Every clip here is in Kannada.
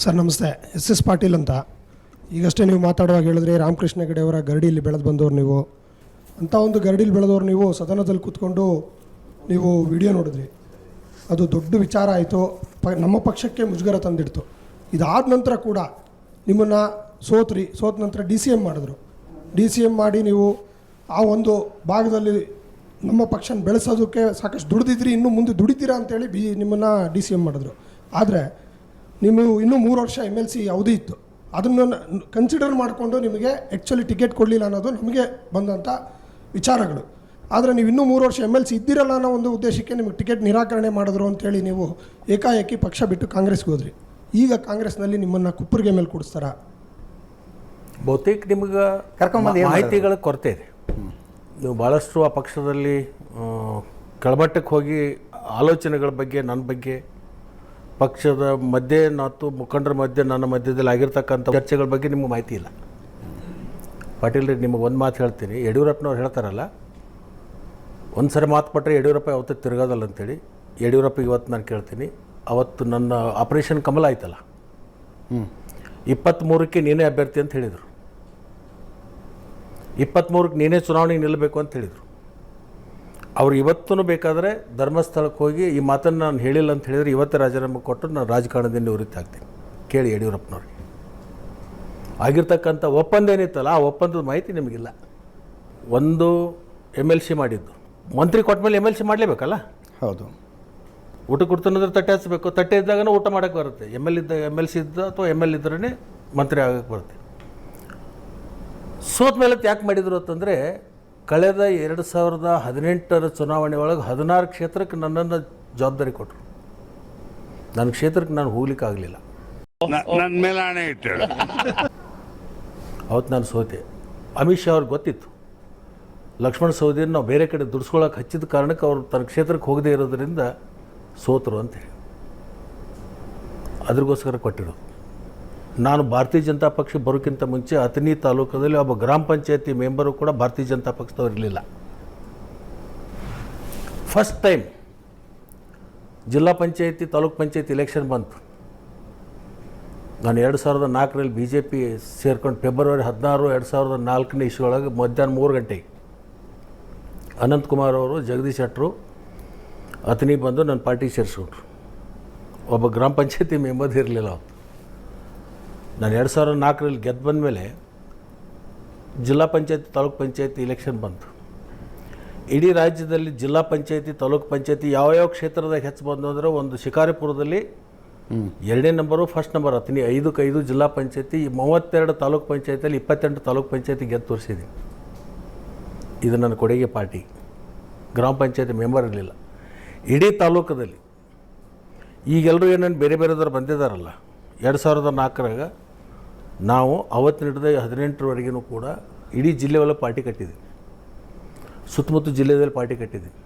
ಸರ್ ನಮಸ್ತೆ. ಎಸ್ ಪಾಟೀಲ್ ಅಂತ. ಈಗಷ್ಟೇ ನೀವು ಮಾತಾಡುವಾಗ ಹೇಳಿದ್ರಿ ರಾಮಕೃಷ್ಣ ಹೆಗಡೆ ಅವರ ಗರಡಿಯಲ್ಲಿ ಬೆಳೆದು ಬಂದವರು ನೀವು. ಅಂಥ ಒಂದು ಗರಡಿಯಲ್ಲಿ ಬೆಳೆದವರು ನೀವು ಸದನದಲ್ಲಿ ಕೂತ್ಕೊಂಡು ನೀವು ವಿಡಿಯೋ ನೋಡಿದ್ರಿ. ಅದು ದೊಡ್ಡ ವಿಚಾರ ಆಯಿತು, ನಮ್ಮ ಪಕ್ಷಕ್ಕೆ ಮುಜುಗರ ತಂದಿಡ್ತು. ಇದಾದ ನಂತರ ಕೂಡ ನಿಮ್ಮನ್ನು ಸೋತ ನಂತರ DCM ಮಾಡಿದ್ರು. DCM ಮಾಡಿ ನೀವು ಆ ಒಂದು ಭಾಗದಲ್ಲಿ ನಮ್ಮ ಪಕ್ಷನ ಬೆಳೆಸೋದಕ್ಕೆ ಸಾಕಷ್ಟು ದುಡಿದಿದ್ರಿ, ಇನ್ನೂ ಮುಂದೆ ದುಡಿತೀರಾ ಅಂತೇಳಿ ನಿಮ್ಮನ್ನು DCM ಮಾಡಿದ್ರು. ಆದರೆ ನೀವು ಇನ್ನೂ 3 ವರ್ಷ MLC ಅವಧಿ ಇತ್ತು. ಅದನ್ನು ಕನ್ಸಿಡರ್ ಮಾಡಿಕೊಂಡು ನಿಮಗೆ ಆ್ಯಕ್ಚುಲಿ ಟಿಕೆಟ್ ಕೊಡಲಿಲ್ಲ ಅನ್ನೋದು ನಮಗೆ ಬಂದಂಥ ವಿಚಾರಗಳು. ಆದರೆ ನೀವು ಇನ್ನೂ 3 ವರ್ಷ MLC ಇದ್ದಿರಲ್ಲ ಅನ್ನೋ ಒಂದು ಉದ್ದೇಶಕ್ಕೆ ನಿಮಗೆ ಟಿಕೆಟ್ ನಿರಾಕರಣೆ ಮಾಡಿದ್ರು ಅಂತೇಳಿ ನೀವು ಏಕಾಏಕಿ ಪಕ್ಷ ಬಿಟ್ಟು ಕಾಂಗ್ರೆಸ್ಗೆ ಹೋದ್ರಿ. ಈಗ ಕಾಂಗ್ರೆಸ್ನಲ್ಲಿ ನಿಮ್ಮನ್ನು ಕುಪ್ಪರಿಗೆ ಮೇಲೆ ಕೂಡಿಸ್ತಾರ? ಬಹುತೇಕ ನಿಮಗೆ ಮಾಹಿತಿಗಳ ಕೊರತೆ ಇದೆ. ನೀವು ಭಾಳಷ್ಟು ಆ ಪಕ್ಷದಲ್ಲಿ ಕೆಳಮಟ್ಟಕ್ಕೆ ಹೋಗಿ ಆಲೋಚನೆಗಳ ಬಗ್ಗೆ, ನನ್ನ ಬಗ್ಗೆ, ಪಕ್ಷದ ಮಧ್ಯೆ ಮತ್ತು ಮುಖಂಡರ ಮಧ್ಯೆ, ನನ್ನ ಮಧ್ಯದಲ್ಲಿ ಆಗಿರ್ತಕ್ಕಂಥ ಚರ್ಚೆಗಳ ಬಗ್ಗೆ ನಿಮಗೆ ಮಾಹಿತಿ ಇಲ್ಲ. ಪಾಟೀಲ್ ರೀ, ನಿಮಗೆ ಒಂದು ಮಾತು ಹೇಳ್ತೀನಿ. ಯಡಿಯೂರಪ್ಪನವ್ರು ಹೇಳ್ತಾರಲ್ಲ, ಒಂದು ಸರಿ ಮಾತು ಕೊಟ್ಟರೆ ಯಡಿಯೂರಪ್ಪ ಯಾವತ್ತೂ ತಿರುಗೋದಲ್ಲ ಅಂತೇಳಿ. ಯಡಿಯೂರಪ್ಪ ಇವತ್ತು ನಾನು ಕೇಳ್ತೀನಿ, ಅವತ್ತು ನನ್ನ ಆಪರೇಷನ್ ಕಮಲ ಆಯ್ತಲ್ಲ, 23ಕ್ಕೆ ನೀನೇ ಅಭ್ಯರ್ಥಿ ಅಂತ ಹೇಳಿದರು. 23ಕ್ಕೆ ನೀನೇ ಚುನಾವಣೆಗೆ ನಿಲ್ಲಬೇಕು ಅಂತ ಹೇಳಿದರು. ಅವ್ರು ಇವತ್ತೂ ಬೇಕಾದರೆ ಧರ್ಮಸ್ಥಳಕ್ಕೆ ಹೋಗಿ ಈ ಮಾತನ್ನು ನಾನು ಹೇಳಿಲ್ಲ ಅಂತ ಹೇಳಿದರೆ ಇವತ್ತೇ ರಾಜೀನಾಮೆ ಕೊಟ್ಟು ನಾನು ರಾಜಕಾರಣದಿಂದ ನಿವೃತ್ತಿ ಆಗ್ತೀನಿ. ಕೇಳಿ ಯಡಿಯೂರಪ್ಪನವ್ರಿಗೆ. ಆಗಿರ್ತಕ್ಕಂಥ ಒಪ್ಪಂದ ಏನಿತ್ತಲ್ಲ, ಆ ಒಪ್ಪಂದದ ಮಾಹಿತಿ ನಿಮಗಿಲ್ಲ. ಒಂದು MLC ಮಾಡಿದ್ದು, ಮಂತ್ರಿ ಕೊಟ್ಟ ಮೇಲೆ MLC ಮಾಡಲೇಬೇಕಲ್ಲ. ಹೌದು. ಊಟ ಕೊಡ್ತಾನಂದ್ರೆ ತಟ್ಟೆ ಹಚ್ಚಬೇಕು. ತಟ್ಟೆ ಇದ್ದಾಗನೇ ಊಟ ಮಾಡೋಕ್ಕೆ ಬರುತ್ತೆ. MLC ಇದ್ದ ಅಥವಾ ML ಇದ್ರೇ ಮಂತ್ರಿ ಆಗೋಕ್ಕೆ ಬರುತ್ತೆ. ಸೋತ ಮೇಲೆ ಯಾಕೆ ಮಾಡಿದರು ಅಂತಂದರೆ, ಕಳೆದ 2018 ಚುನಾವಣೆ ಒಳಗೆ 16 ಕ್ಷೇತ್ರಕ್ಕೆ ನನ್ನನ್ನು ಜವಾಬ್ದಾರಿ ಕೊಟ್ಟರು. ನನ್ನ ಕ್ಷೇತ್ರಕ್ಕೆ ನಾನು ಹೋಗ್ಲಿಕ್ಕೆ ಆಗಲಿಲ್ಲ. ನನ್ನ ಮೇಲೆ ಹಣೆ ಇಟ್ಟಳು. ಅವತ್ತು ನಾನು ಸೋತೆ. ಅಮಿತ್ ಶಾ ಅವ್ರಿಗೆ ಗೊತ್ತಿತ್ತು ಲಕ್ಷ್ಮಣ ಸವದಿಯನ್ನು ನಾವು ಬೇರೆ ಕಡೆ ದುಡಿಸ್ಕೊಳ್ಳೋಕೆ ಹಚ್ಚಿದ ಕಾರಣಕ್ಕೆ ಅವರು ತನ್ನ ಕ್ಷೇತ್ರಕ್ಕೆ ಹೋಗದೇ ಇರೋದರಿಂದ ಸೋತರು ಅಂತೇಳಿ ಅದ್ರಗೋಸ್ಕರ ಕೊಟ್ಟಿರೋದು. ನಾನು ಭಾರತೀಯ ಜನತಾ ಪಕ್ಷ ಬರೋಕ್ಕಿಂತ ಮುಂಚೆ ಅಥಣಿ ತಾಲೂಕದಲ್ಲಿ ಒಬ್ಬ ಗ್ರಾಮ ಪಂಚಾಯತಿ ಮೆಂಬರು ಕೂಡ ಭಾರತೀಯ ಜನತಾ ಪಕ್ಷದವ್ರು ಇರಲಿಲ್ಲ. ಫಸ್ಟ್ ಟೈಮ್ ಜಿಲ್ಲಾ ಪಂಚಾಯತಿ, ತಾಲೂಕ್ ಪಂಚಾಯತಿ ಎಲೆಕ್ಷನ್ ಬಂತು. ನಾನು 2004ರಲ್ಲಿ BJP ಸೇರ್ಕೊಂಡು ಫೆಬ್ರವರಿ 16, 2004ನೇ ಇಸ್ವಿಯೊಳಗೆ ಮಧ್ಯಾಹ್ನ 3 ಗಂಟೆಗೆ ಅನಂತಕುಮಾರ್ ಅವರು, ಜಗದೀಶ್ ಶೆಟ್ಟರು ಅಥಣಿ ಬಂದು ನನ್ನ ಪಾರ್ಟಿಗೆ ಸೇರಿಸ್ಕೊಂಡ್ರು. ಒಬ್ಬ ಗ್ರಾಮ ಪಂಚಾಯತಿ ಮೆಂಬರ್ ಇರಲಿಲ್ಲ ಅವತ್ತು. ನಾನು 2004ರಲ್ಲಿ ಗೆದ್ದು ಬಂದ ಮೇಲೆ ಜಿಲ್ಲಾ ಪಂಚಾಯತಿ, ತಾಲೂಕ್ ಪಂಚಾಯತಿ ಎಲೆಕ್ಷನ್ ಬಂತು. ಇಡೀ ರಾಜ್ಯದಲ್ಲಿ ಜಿಲ್ಲಾ ಪಂಚಾಯತಿ, ತಾಲೂಕ್ ಪಂಚಾಯತಿ ಯಾವ ಕ್ಷೇತ್ರದಾಗ ಹೆಚ್ಚು ಬಂದು ಅಂದರೆ, ಒಂದು ಶಿಕಾರಿಪುರದಲ್ಲಿ 2ನೇ ನಂಬರು, ಫಸ್ಟ್ ನಂಬರ್ ಅಥಣಿ, 5ಕ್ಕೆ 5 ಜಿಲ್ಲಾ ಪಂಚಾಯತಿ, 32 ತಾಲೂಕ್ ಪಂಚಾಯತಿಯಲ್ಲಿ 28 ತಾಲೂಕ್ ಪಂಚಾಯತಿ ಗೆದ್ದು ತೋರಿಸಿದ್ದೀನಿ. ಇದು ನನ್ನ ಕೊಡುಗೆ ಪಾರ್ಟಿ. ಗ್ರಾಮ ಪಂಚಾಯತಿ ಮೆಂಬರ್ ಇರಲಿಲ್ಲ ಇಡೀ ತಾಲೂಕದಲ್ಲಿ. ಈಗೆಲ್ಲರೂ ಏನೇನು ಬೇರೆ ಬೇರೆದವ್ರು ಬಂದಿದ್ದಾರಲ್ಲ, 2004ರಾಗ ನಾವು ಅವತ್ತು ಹಿಡಿದ 18ರವರೆಗೂ ಕೂಡ ಇಡೀ ಜಿಲ್ಲೆ ಒಳಗೆ ಪಾರ್ಟಿ ಕಟ್ಟಿದ್ದೀವಿ. ಸುತ್ತಮುತ್ತ ಜಿಲ್ಲೆಯಲ್ಲಿ ಪಾರ್ಟಿ ಕಟ್ಟಿದ್ದೀನಿ.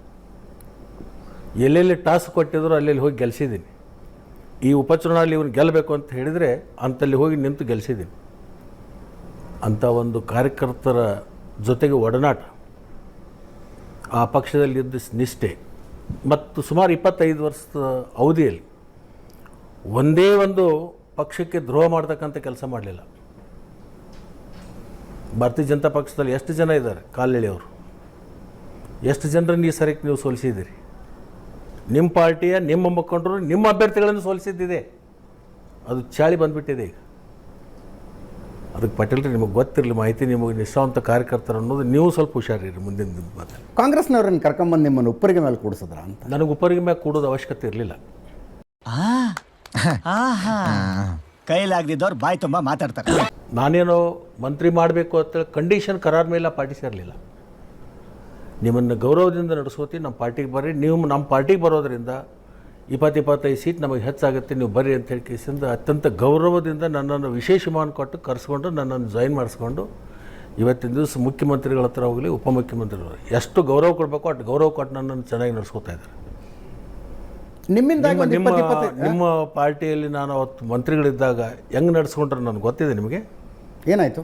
ಎಲ್ಲೆಲ್ಲಿ ಟಾಸ್ಕ್ ಕೊಟ್ಟಿದ್ರು ಅಲ್ಲೆಲ್ಲಿ ಹೋಗಿ ಗೆಲ್ಲಿಸಿದ್ದೀನಿ. ಈ ಉಪಚುನಾವಣೆಯಲ್ಲಿ ಇವ್ನು ಗೆಲ್ಲಬೇಕು ಅಂತ ಹೇಳಿದರೆ ಅಂತಲ್ಲಿ ಹೋಗಿ ನಿಂತು ಗೆಲ್ಲಿಸಿದ್ದೀನಿ. ಅಂಥ ಒಂದು ಕಾರ್ಯಕರ್ತರ ಜೊತೆಗೆ ಒಡನಾಟ, ಆ ಪಕ್ಷದಲ್ಲಿದ್ದ ನಿಷ್ಠೆ ಮತ್ತು ಸುಮಾರು 25 ವರ್ಷದ ಅವಧಿಯಲ್ಲಿ ಒಂದೇ ಒಂದು ಪಕ್ಷಕ್ಕೆ ದ್ರೋಹ ಮಾಡ್ತಕ್ಕಂಥ ಕೆಲಸ ಮಾಡಲಿಲ್ಲ. ಭಾರತೀಯ ಜನತಾ ಪಕ್ಷದಲ್ಲಿ ಎಷ್ಟು ಜನ ಇದ್ದಾರೆ ಕಾಲೆಳೆಯವರು, ಎಷ್ಟು ಜನರನ್ನು ಈ ಸರಿಗೆ ನೀವು ಸೋಲಿಸಿದ್ದೀರಿ. ನಿಮ್ಮ ಪಾರ್ಟಿಯ ನಿಮ್ಮ ಮುಖಂಡರು ನಿಮ್ಮ ಅಭ್ಯರ್ಥಿಗಳನ್ನು ಸೋಲಿಸಿದ್ದಿದೆ. ಅದು ಚಾಳಿ ಬಂದುಬಿಟ್ಟಿದೆ ಈಗ. ಅದಕ್ಕೆ ಪಾಟೀಲ್ರಿ, ನಿಮಗೆ ಗೊತ್ತಿರಲಿ ಮಾಹಿತಿ, ನಿಮಗೆ ನಿಷ್ಠಾವಂತ ಕಾರ್ಯಕರ್ತರು ಅನ್ನೋದು ನೀವು ಸ್ವಲ್ಪ ಹುಷಾರಿರಿ ಮುಂದಿನ ದಿನ. ಕಾಂಗ್ರೆಸ್ನವ್ರನ್ನ ಕರ್ಕೊಂಬಂದು ನಿಮ್ಮನ್ನು ಉಪ್ಪರಿಗೆ ಮೇಲೆ ಕೂಡಿಸಿದ್ರ ಅಂತ? ನನಗೆ ಉಪ್ಪರಿಗೆ ಮೇಲೆ ಕೂಡೋದು ಅವಶ್ಯಕತೆ ಇರಲಿಲ್ಲ. ಕೈಲಾಗದಿದ್ದವ್ರು ಬಾಯಿ ತುಂಬ ಮಾತಾಡ್ತಾರೆ. ನಾನೇನೋ ಮಂತ್ರಿ ಮಾಡಬೇಕು ಅಂತೇಳಿ ಕಂಡೀಷನ್ ಕರಾರ್ ಮೇಲೆ ಪಾರ್ಟಿ ಸೇರಲಿಲ್ಲ. ನಿಮ್ಮನ್ನು ಗೌರವದಿಂದ ನಡೆಸೋತಿ, ನಮ್ಮ ಪಾರ್ಟಿಗೆ ಬರ್ರಿ, ನೀವು ನಮ್ಮ ಪಾರ್ಟಿಗೆ ಬರೋದರಿಂದ 20-25 ಸೀಟ್ ನಮಗೆ ಹೆಚ್ಚಾಗುತ್ತೆ, ನೀವು ಬರ್ರಿ ಅಂತ ಹೇಳಿ ಕೇಸಿಂದ ಅತ್ಯಂತ ಗೌರವದಿಂದ ನನ್ನನ್ನು ವಿಶೇಷ ವಿಮಾನ ಕೊಟ್ಟು ಕರೆಸ್ಕೊಂಡು ನನ್ನನ್ನು ಜಾಯಿನ್ ಮಾಡಿಸ್ಕೊಂಡು ಇವತ್ತಿನ ದಿವಸ ಮುಖ್ಯಮಂತ್ರಿಗಳ ಹತ್ರ ಹೋಗಲಿ, ಉಪಮುಖ್ಯಮಂತ್ರಿಗಳು ಎಷ್ಟು ಗೌರವ ಕೊಡಬೇಕು ಅಷ್ಟು ಗೌರವ ಕೊಟ್ಟು ನನ್ನನ್ನು ಚೆನ್ನಾಗಿ ನಡೆಸ್ಕೋತಾ ಇದ್ದಾರೆ. ನಿಮ್ಮ ಪಾರ್ಟಿಯಲ್ಲಿ ನಾನು ಅವತ್ತು ಮಂತ್ರಿಗಳಿದ್ದಾಗ ಹೆಂಗೆ ನಡೆಸ್ಕೊಂಡ್ರೆ ನನಗೆ ಗೊತ್ತಿದೆ. ನಿಮಗೆ ಏನಾಯಿತು?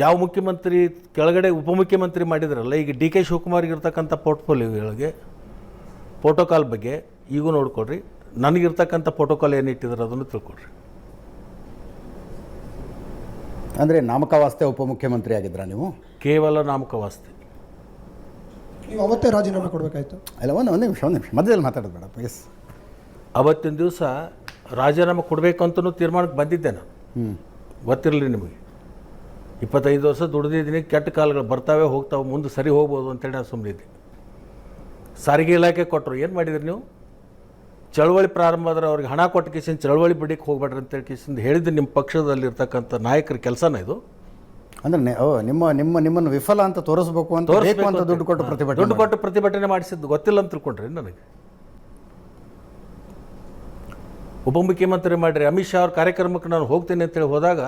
ಯಾವ ಮುಖ್ಯಮಂತ್ರಿ ಕೆಳಗಡೆ ಉಪಮುಖ್ಯಮಂತ್ರಿ ಮಾಡಿದ್ರಲ್ಲ, ಈಗ DK ಶಿವಕುಮಾರ್ಗೆ ಇರ್ತಕ್ಕಂಥ ಪೋರ್ಟ್ಫೋಲಿಯೋಗಳಿಗೆ ಪ್ರೋಟೋಕಾಲ್ ಬಗ್ಗೆ ಈಗೂ ನೋಡ್ಕೊಳ್ರಿ. ನನಗಿರ್ತಕ್ಕಂಥ ಪ್ರೋಟೋಕಾಲ್ ಏನು ಇಟ್ಟಿದ್ದಾರೆ ಅದನ್ನು ತಿಳ್ಕೊಳ್ರಿ. ಅಂದರೆ ನಾಮಕವಾಸ್ತೆ ಉಪಮುಖ್ಯಮಂತ್ರಿ ಆಗಿದ್ರಾ ನೀವು? ಕೇವಲ ನಾಮಕವಾಸ್ತೆ. ನೀವು ಅವತ್ತೇ ರಾಜೀನಾಮೆ ಕೊಡಬೇಕಾಯ್ತು. ಅಲ್ಲ, ಒಂದು ನಿಮಿಷ ಮಧ್ಯದಲ್ಲಿ ಮಾತಾಡೋದು ಬೇಡ. ಎಸ್, ಅವತ್ತಿನ ದಿವಸ ರಾಜೀನಾಮೆ ಕೊಡಬೇಕು ಅಂತಲೂ ತೀರ್ಮಾನಕ್ಕೆ ಬಂದಿದ್ದೆ ನಾನು. ಗೊತ್ತಿರಲಿ ನಿಮಗೆ, 25 ವರ್ಷ ದುಡಿದಿದ್ದೀನಿ, ಕೆಟ್ಟ ಕಾಲಗಳು ಬರ್ತಾವೆ ಹೋಗ್ತಾವೆ, ಮುಂದೆ ಸರಿ ಹೋಗ್ಬೋದು ಅಂತೇಳಿ ನಾನು ಸುಮ್ಮನಿದ್ದೆ. ಸಾರಿಗೆ ಇಲಾಖೆ ಕೊಟ್ಟರು, ಏನು ಮಾಡಿದ್ರಿ ನೀವು? ಚಳವಳಿ ಪ್ರಾರಂಭ ಆದ್ರೆ ಅವ್ರಿಗೆ ಹಣ ಕೊಟ್ಟು ಕಿಸಿಂದ ಚಳವಳಿ ಬಿಡಿಗೆ ಹೋಗ್ಬೇಡ್ರಿ ಅಂತೇಳಿ ಕಿಸಿಂದ ಹೇಳಿದ್ದು ನಿಮ್ಮ ಪಕ್ಷದಲ್ಲಿರ್ತಕ್ಕಂಥ ನಾಯಕರ ಕೆಲಸನ ಇದು. ಅಂದರೆ ನಿಮ್ಮನ್ನು ವಿಫಲ ಅಂತ ತೋರಿಸ್ಬೇಕು ಅಂತ ಬೇಕು ಅಂತ ದುಡ್ಡು ಕೊಟ್ಟು ಪ್ರತಿಭಟನೆ ಮಾಡಿಸಿದ್ದು ಗೊತ್ತಿಲ್ಲ ಅಂತ ತಿಳ್ಕೊಂಡ್ರಿ ನನಗೆ. ಉಪಮುಖ್ಯಮಂತ್ರಿ ಮಾಡಿರಿ. ಅಮಿತ್ ಶಾ ಅವ್ರ ಕಾರ್ಯಕ್ರಮಕ್ಕೆ ನಾನು ಹೋಗ್ತೀನಿ ಅಂತೇಳಿ ಹೋದಾಗ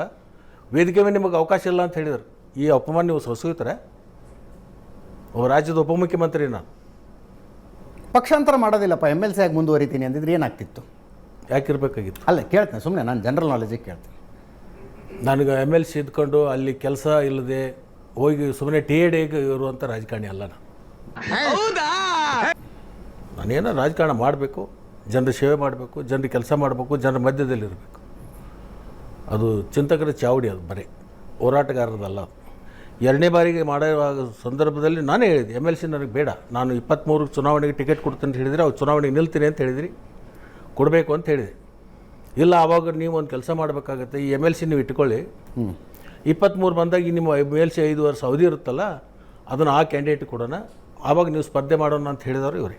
ವೇದಿಕೆ ಮೇಲೆ ನಿಮಗೆ ಅವಕಾಶ ಇಲ್ಲ ಅಂತ ಹೇಳಿದರು. ಈ ಅಪಮಾನ ನೀವು ಸೊಸೆಯುತ್ತಾರೆ? ಒಬ್ಬ ರಾಜ್ಯದ ಉಪಮುಖ್ಯಮಂತ್ರಿ ನಾನು. ಪಕ್ಷಾಂತರ ಮಾಡೋದಿಲ್ಲಪ್ಪ, MLC ಆಗಿ ಮುಂದುವರಿತೀನಿ ಅಂದಿದ್ರೆ ಏನಾಗ್ತಿತ್ತು? ಯಾಕಿರ್ಬೇಕಾಗಿತ್ತು? ಅಲ್ಲ, ಕೇಳ್ತೇನೆ ಸುಮ್ಮನೆ, ನಾನು ಜನರಲ್ ನಾಲೆಜಿಗೆ ಕೇಳ್ತೀನಿ. ನನಗೆ MLC ಇದ್ಕೊಂಡು ಅಲ್ಲಿ ಕೆಲಸ ಇಲ್ಲದೆ ಹೋಗಿ ಸುಮ್ಮನೆ TADಗೆ ಇರುವಂಥ ರಾಜಕಾರಣಿ ಅಲ್ಲ ನಾನು. ನಾನೇನೋ ರಾಜಕಾರಣ ಮಾಡಬೇಕು, ಜನರ ಸೇವೆ ಮಾಡಬೇಕು, ಜನರ ಕೆಲಸ ಮಾಡಬೇಕು, ಜನರ ಮಧ್ಯದಲ್ಲಿರಬೇಕು. ಅದು ಚಿಂತಕರ ಚಾವಡಿ, ಅದು ಬರೀ ಹೋರಾಟಗಾರರದಲ್ಲ. ಎರಡನೇ ಬಾರಿಗೆ ಮಾಡೋ ಸಂದರ್ಭದಲ್ಲಿ ನಾನೇ ಹೇಳಿದೆ, MLC ನನಗೆ ಬೇಡ, ನಾನು 23 ಚುನಾವಣೆಗೆ ಟಿಕೆಟ್ ಕೊಡ್ತೀನಿ ಅಂತ ಹೇಳಿದರೆ, ಅವ್ರು ಚುನಾವಣೆಗೆ ನಿಲ್ತೀನಿ ಅಂತ ಹೇಳಿದ್ರಿ, ಕೊಡಬೇಕು ಅಂತ ಹೇಳಿದೆ. ಇಲ್ಲ, ಆವಾಗ ನೀವು ಒಂದು ಕೆಲಸ ಮಾಡಬೇಕಾಗತ್ತೆ, ಈ MLC ನೀವು ಇಟ್ಕೊಳ್ಳಿ, 23 ಬಂದಾಗ ನಿಮ್ಮ MLC 5 ವರ್ಷ ಅವಧಿ ಇರುತ್ತಲ್ಲ, ಅದನ್ನು ಆ ಕ್ಯಾಂಡಿಡೇಟ್ ಕೊಡೋಣ, ಆವಾಗ ನೀವು ಸ್ಪರ್ಧೆ ಮಾಡೋಣ ಅಂತ ಹೇಳಿದವರು ಇವರೇ.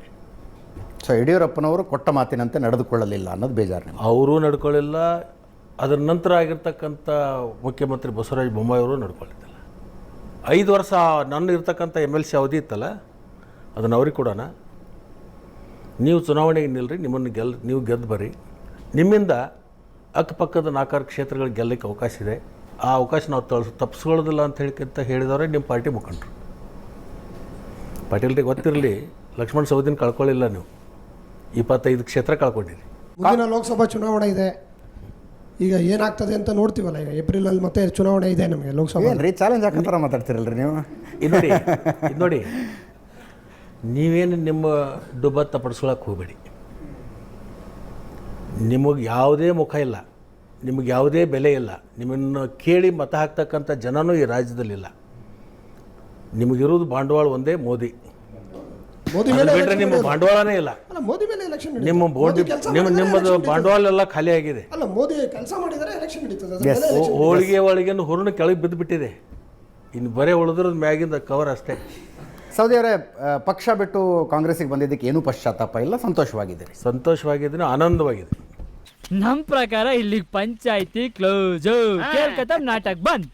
ಸೊ ಯಡಿಯೂರಪ್ಪನವರು ಕೊಟ್ಟ ಮಾತಿನಂತೆ ನಡೆದುಕೊಳ್ಳಲಿಲ್ಲ ಅನ್ನೋದು ಬೇಜಾರು. ಅವರೂ ನಡ್ಕೊಳ್ಳಿಲ್ಲ, ಅದರ ನಂತರ ಆಗಿರ್ತಕ್ಕಂಥ ಮುಖ್ಯಮಂತ್ರಿ ಬಸವರಾಜ ಬೊಮ್ಮಾಯಿ ಅವರು ನಡ್ಕೊಳ್ಳಿದ್ದಿಲ್ಲ. 5 ವರ್ಷ ನನ್ನ ಇರ್ತಕ್ಕಂಥ MLC ಅವಧಿ ಇತ್ತಲ್ಲ, ಅದನ್ನು ಅವ್ರಿಗೆ ಕೊಡೋಣ, ನೀವು ಚುನಾವಣೆಗೆ ನಿಲ್ಲರಿ, ನೀವು ಗೆದ್ದು ಬರ್ರಿ, ನಿಮ್ಮಿಂದ ಅಕ್ಕಪಕ್ಕದ 4 ಕ್ಷೇತ್ರಗಳಿಗೆ ಗೆಲ್ಲಕ್ಕೆ ಅವಕಾಶ ಇದೆ, ಆ ಅವಕಾಶ ನಾವು ತಪ್ಪಿಸ್ಕೊಳ್ಳೋದಿಲ್ಲ ಅಂತ ಹೇಳಿದವರೇ ನಿಮ್ಮ ಪಾರ್ಟಿ ಮುಖಂಡರು. ಪಾಟೀಲ್ರಿಗೆ ಗೊತ್ತಿರಲಿ, ಲಕ್ಷ್ಮಣ ಸವದಿನ ಕಳ್ಕೊಳ್ಳಿಲ್ಲ ನೀವು, 25 ಕ್ಷೇತ್ರ ಕಳ್ಕೊಂಡಿರಿ. ಮುಂದಿನ ಲೋಕಸಭಾ ಚುನಾವಣೆ ಇದೆ, ಈಗ ಏನಾಗ್ತದೆ ಅಂತ ನೋಡ್ತೀವಲ್ಲ. ಈಗ ಏಪ್ರಿಲಲ್ಲಿ ಮತ್ತೆ ಚುನಾವಣೆ ಇದೆ ನಮಗೆ ಲೋಕಸಭಾ. ಏನ್ರಿ ಚಾಲೆಂಜ್ ಹಾಕೋ ಮಾತಾಡ್ತಿರಲ್ರಿ ನೀವು? ಇದು ನೋಡಿ, ನೀವೇನು ನಿಮ್ಮ ಡುಬ್ಬತ್ತ ಪಡಿಸ್ಕೊಳಕ್ಕೆ ಹೋಗಬೇಡಿ. ನಿಮಗೆ ಯಾವುದೇ ಮುಖ ಇಲ್ಲ, ನಿಮಗೆ ಯಾವುದೇ ಬೆಲೆ ಇಲ್ಲ, ನಿಮ್ಮನ್ನು ಕೇಳಿ ಮತ ಹಾಕ್ತಕ್ಕಂಥ ಜನನೂ ಈ ರಾಜ್ಯದಲ್ಲಿಲ್ಲ. ನಿಮಗಿರೋದು ಬಂಡವಾಳ ಒಂದೇ, ಮೋದಿ ಮೇಲೆ ಬಿಟ್ಟರೆ ನಿಮ್ಮ ಬಂಡವಾಳನೇ ಇಲ್ಲ. ಅಲ್ಲ, ಮೋದಿ ಮೇಲೆ ಎಲೆಕ್ಷನ್ ನಿಮ್ಮದು ಬಂಡವಾಳ ಎಲ್ಲ ಖಾಲಿ ಆಗಿದೆ. ಅಲ್ಲ, ಮೋದಿ ಕೆಲಸ ಮಾಡಿದರೆ ಎಲೆಕ್ಷನ್ ನಡೀತದೆ. ಹೋಳಿಗೆ ಒಳಗಿನ ಹುರುನು ಕೆಳಗೆ ಬಿದ್ದು ಬಿಟ್ಟಿದೆ, ಇನ್ನು ಬರೀ ಉಳಿದ್ರದ ಮ್ಯಾಗಿಂದ ಕವರ್ ಅಷ್ಟೇ. ಸೌದಿ ಅವರೇ, ಪಕ್ಷ ಬಿಟ್ಟು ಕಾಂಗ್ರೆಸ್ಸಿಗೆ ಬಂದಿದ್ದಕ್ಕೆ ಏನೂ ಪಶ್ಚಾತ್ತಾಪ ಇಲ್ಲ, ಸಂತೋಷವಾಗಿದ್ದೀರಿ? ಸಂತೋಷವಾಗಿದ್ದೀನಿ, ಆನಂದವಾಗಿದೆ. ನಮ್ಮ ಪ್ರಕಾರ ಇಲ್ಲಿಗೆ ಪಂಚಾಯ್ತಿ ಕ್ಲೋಸ್. ನಾಟಕ ಬಂದ್.